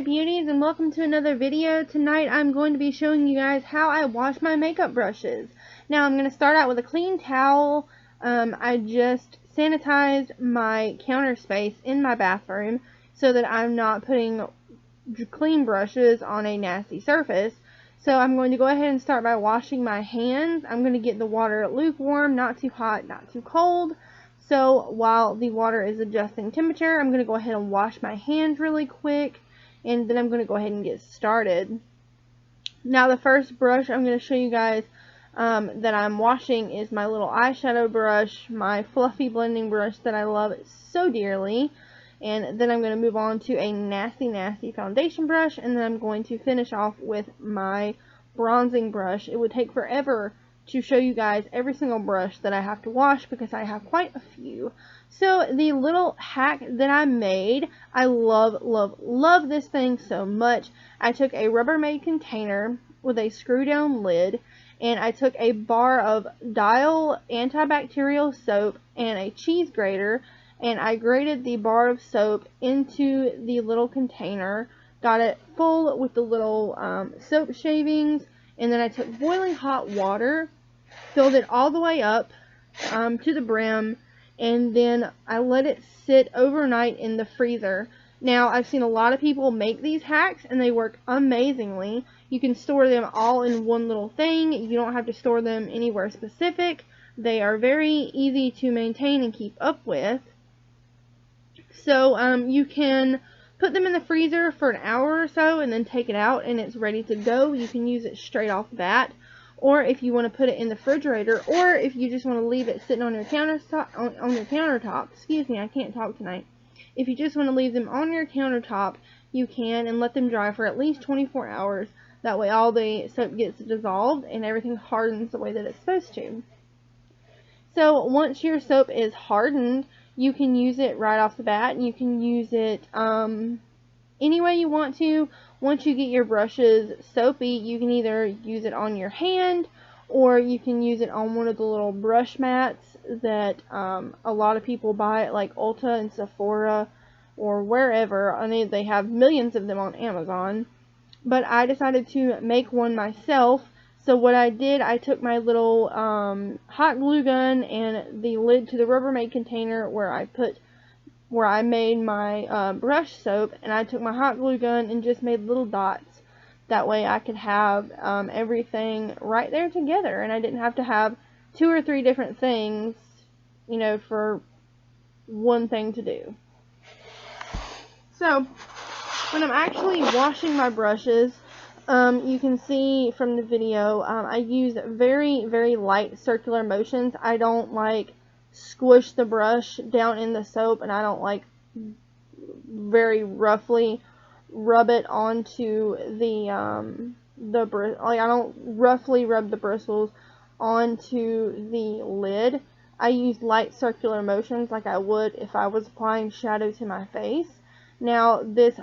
Alright beauties, and welcome to another video. Tonight I'm going to be showing you guys how I wash my makeup brushes. Now I'm going to start out with a clean towel. I just sanitized my counter space in my bathroom so that I'm not putting clean brushes on a nasty surface. So I'm going to go ahead and start by washing my hands. I'm going to get the water lukewarm, not too hot, not too cold. So while the water is adjusting temperature, I'm going to go ahead and wash my hands really quick, and then I'm going to go ahead and get started. Now the first brush I'm going to show you guys that I'm washing is my little eyeshadow brush, my fluffy blending brush that I love so dearly. And then I'm going to move on to a nasty foundation brush, and then I'm going to finish off with my bronzing brush. It would take forever to show you guys every single brush that I have to wash because I have quite a few. So the little hack that I made, I love this thing so much. I took a Rubbermaid container with a screw down lid, and I took a bar of Dial antibacterial soap and a cheese grater, and I grated the bar of soap into the little container, got it full with the little soap shavings, and then I took boiling hot water, filled it all the way up to the brim, and then I let it sit overnight in the freezer. Now, I've seen a lot of people make these hacks, and they work amazingly. You can store them all in one little thing. You don't have to store them anywhere specific. They are very easy to maintain and keep up with. So, you can put them in the freezer for an hour or so and then take it out and it's ready to go. You can use it straight off the bat. Or if you want to put it in the refrigerator, or if you just want to leave it sitting on your countertop, excuse me, I can't talk tonight. If you just want to leave them on your countertop, you can, and let them dry for at least 24 hours. That way all the soap gets dissolved and everything hardens the way that it's supposed to. So once your soap is hardened, you can use it right off the bat, and you can use it any way you want to. Once you get your brushes soapy, you can either use it on your hand, or you can use it on one of the little brush mats that a lot of people buy at like Ulta and Sephora or wherever. I mean, they have millions of them on Amazon. But I decided to make one myself. So what I did, I took my little hot glue gun and the lid to the Rubbermaid container where I made my brush soap, and I took my hot glue gun and just made little dots. That way I could have everything right there together, and I didn't have to have 2 or 3 different things, you know, for one thing to do. So when I'm actually washing my brushes, you can see from the video, I use very light circular motions. I don't like squish the brush down in the soap, and I don't like very roughly rub it onto I don't roughly rub the bristles onto the lid. I use light circular motions like I would if I was applying shadow to my face. Now, this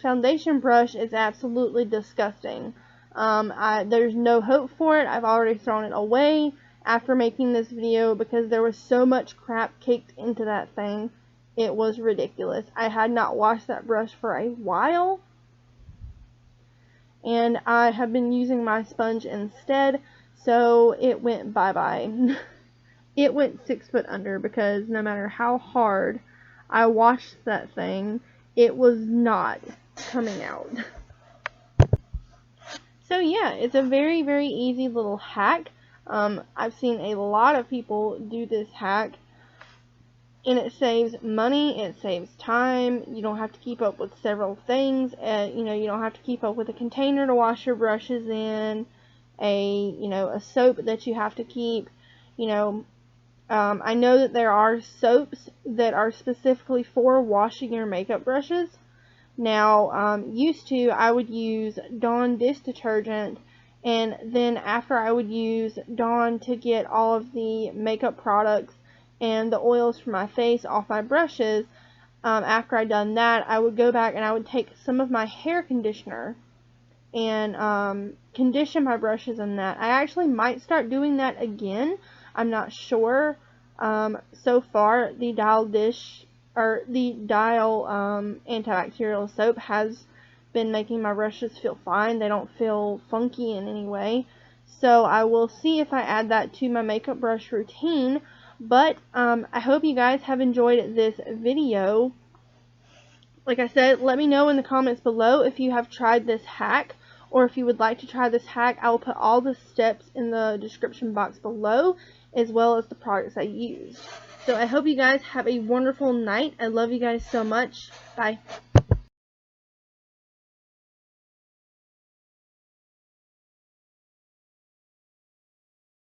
foundation brush is absolutely disgusting. There's no hope for it. I've already thrown it away after making this video because there was so much crap caked into that thing. It was ridiculous. I had not washed that brush for a while, and I have been using my sponge instead, so it went bye-bye. It went 6 foot under because no matter how hard I washed that thing, it was not coming out. So yeah, it's a very easy little hack. I've seen a lot of people do this hack, and it saves money, it saves time. You don't have to keep up with several things. You know, you don't have to keep up with a container to wash your brushes in, a soap that you have to keep, you know. I know that there are soaps that are specifically for washing your makeup brushes. Now, used to, I would use Dawn dish detergent, and then after I would use Dawn to get all of the makeup products and the oils from my face off my brushes, after I'd done that, I would go back and I would take some of my hair conditioner and condition my brushes in that. I actually might start doing that again. I'm not sure. So far, the Dial dish or the Dial antibacterial soap has been making my brushes feel fine. They don't feel funky in any way. So I will see if I add that to my makeup brush routine. But I hope you guys have enjoyed this video. Like I said, let me know in the comments below if you have tried this hack, or if you would like to try this hack. I will put all the steps in the description box below, as well as the products I used. So I hope you guys have a wonderful night. I love you guys so much. Bye.